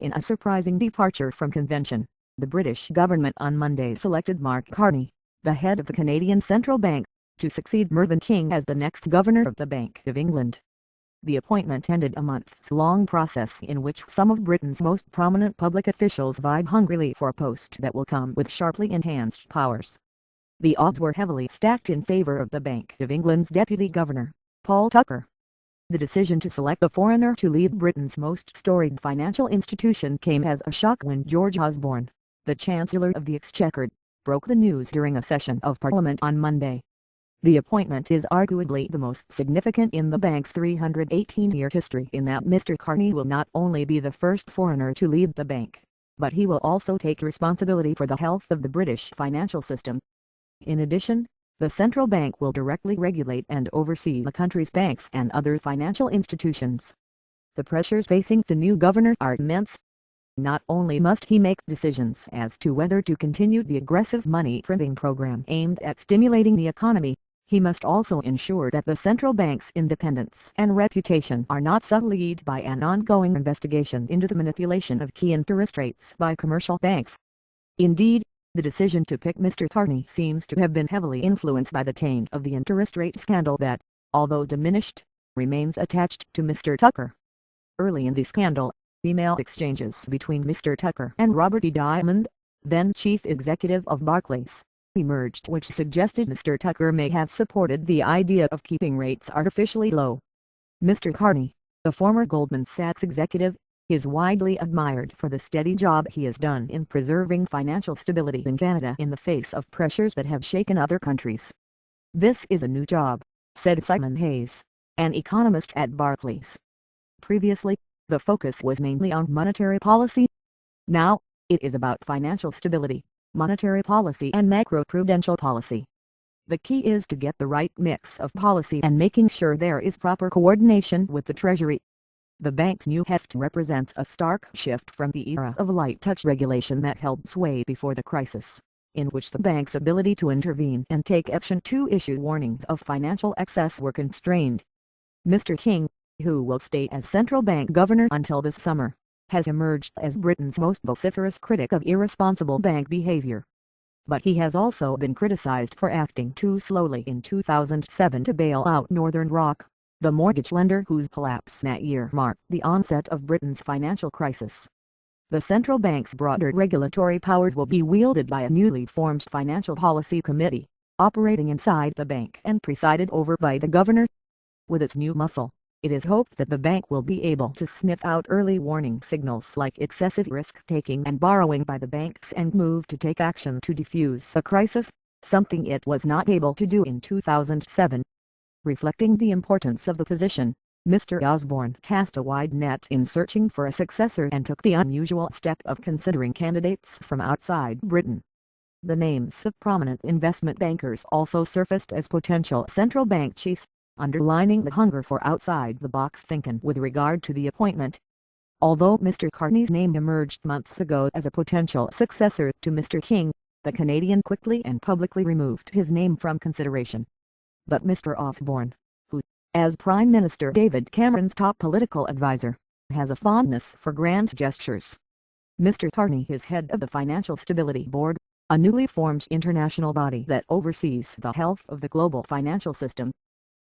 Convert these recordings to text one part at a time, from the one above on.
In a surprising departure from convention, the British government on Monday selected Mark Carney, the head of the Canadian Central Bank, to succeed Mervyn King as the next governor of the Bank of England. The appointment ended a months-long process in which some of Britain's most prominent public officials vied hungrily for a post that will come with sharply enhanced powers. The odds were heavily stacked in favor of the Bank of England's Deputy Governor, Paul Tucker. The decision to select a foreigner to lead Britain's most storied financial institution came as a shock when George Osborne, the Chancellor of the Exchequer, broke the news during a session of Parliament on Monday. The appointment is arguably the most significant in the bank's 318-year history in that Mr. Carney will not only be the first foreigner to lead the bank, but he will also take responsibility for the health of the British financial system. In addition, the central bank will directly regulate and oversee the country's banks and other financial institutions. The pressures facing the new governor are immense. Not only must he make decisions as to whether to continue the aggressive money printing program aimed at stimulating the economy, he must also ensure that the central bank's independence and reputation are not sullied by an ongoing investigation into the manipulation of key interest rates by commercial banks. Indeed, the decision to pick Mr. Carney seems to have been heavily influenced by the taint of the interest rate scandal that, although diminished, remains attached to Mr. Tucker. Early in the scandal, email exchanges between Mr. Tucker and Robert E. Diamond, then chief executive of Barclays, emerged which suggested Mr. Tucker may have supported the idea of keeping rates artificially low. Mr. Carney, the former Goldman Sachs executive, is widely admired for the steady job he has done in preserving financial stability in Canada in the face of pressures that have shaken other countries. "This is a new job," said Simon Hayes, an economist at Barclays. Previously, the focus was mainly on monetary policy. Now, it is about financial stability, monetary policy and macroprudential policy. The key is to get the right mix of policy and making sure there is proper coordination with the Treasury. The bank's new heft represents a stark shift from the era of light-touch regulation that held sway before the crisis, in which the bank's ability to intervene and take action to issue warnings of financial excess were constrained. Mr. King, who will stay as central bank governor until this summer, has emerged as Britain's most vociferous critic of irresponsible bank behavior. But he has also been criticized for acting too slowly in 2007 to bail out Northern Rock, the mortgage lender whose collapse that year marked the onset of Britain's financial crisis. The central bank's broader regulatory powers will be wielded by a newly formed Financial Policy Committee, operating inside the bank and presided over by the governor. With its new muscle, it is hoped that the bank will be able to sniff out early warning signals like excessive risk-taking and borrowing by the banks and move to take action to defuse a crisis, something it was not able to do in 2007. Reflecting the importance of the position, Mr. Osborne cast a wide net in searching for a successor and took the unusual step of considering candidates from outside Britain. The names of prominent investment bankers also surfaced as potential central bank chiefs, underlining the hunger for outside-the-box thinking with regard to the appointment. Although Mr. Carney's name emerged months ago as a potential successor to Mr. King, the Canadian quickly and publicly removed his name from consideration. But Mr. Osborne, who, as Prime Minister David Cameron's top political advisor, has a fondness for grand gestures. Mr. Carney is head of the Financial Stability Board, a newly formed international body that oversees the health of the global financial system.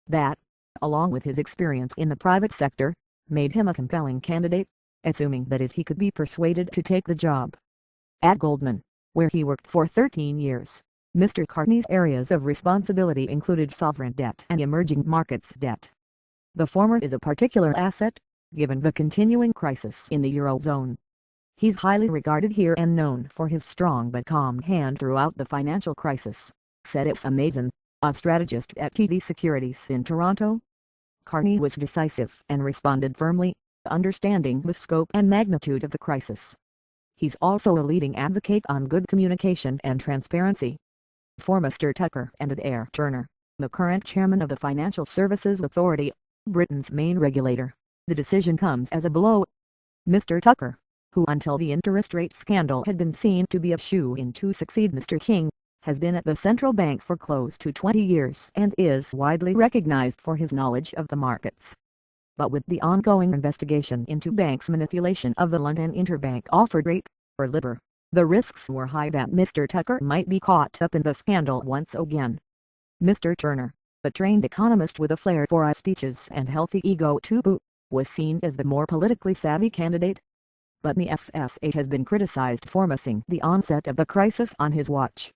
That, along with his experience in the private sector, made him a compelling candidate, assuming that he could be persuaded to take the job. At Goldman, where he worked for 13 years, Mr. Carney's areas of responsibility included sovereign debt and emerging markets debt. The former is a particular asset, given the continuing crisis in the Eurozone. He's highly regarded here and known for his strong but calm hand throughout the financial crisis, said Issa Mason, a strategist at TD Securities in Toronto. Carney was decisive and responded firmly, understanding the scope and magnitude of the crisis. He's also a leading advocate on good communication and transparency. For Mr. Tucker and Adair Turner, the current chairman of the Financial Services Authority, Britain's main regulator, the decision comes as a blow. Mr. Tucker, who until the interest rate scandal had been seen to be a shoo-in to succeed Mr. King, has been at the central bank for close to 20 years and is widely recognized for his knowledge of the markets. But with the ongoing investigation into banks' manipulation of the London Interbank Offered Rate, or LIBOR, the risks were high that Mr. Tucker might be caught up in the scandal once again. Mr. Turner, a trained economist with a flair for speeches and healthy ego to boot, was seen as the more politically savvy candidate. But the FSA has been criticized for missing the onset of the crisis on his watch.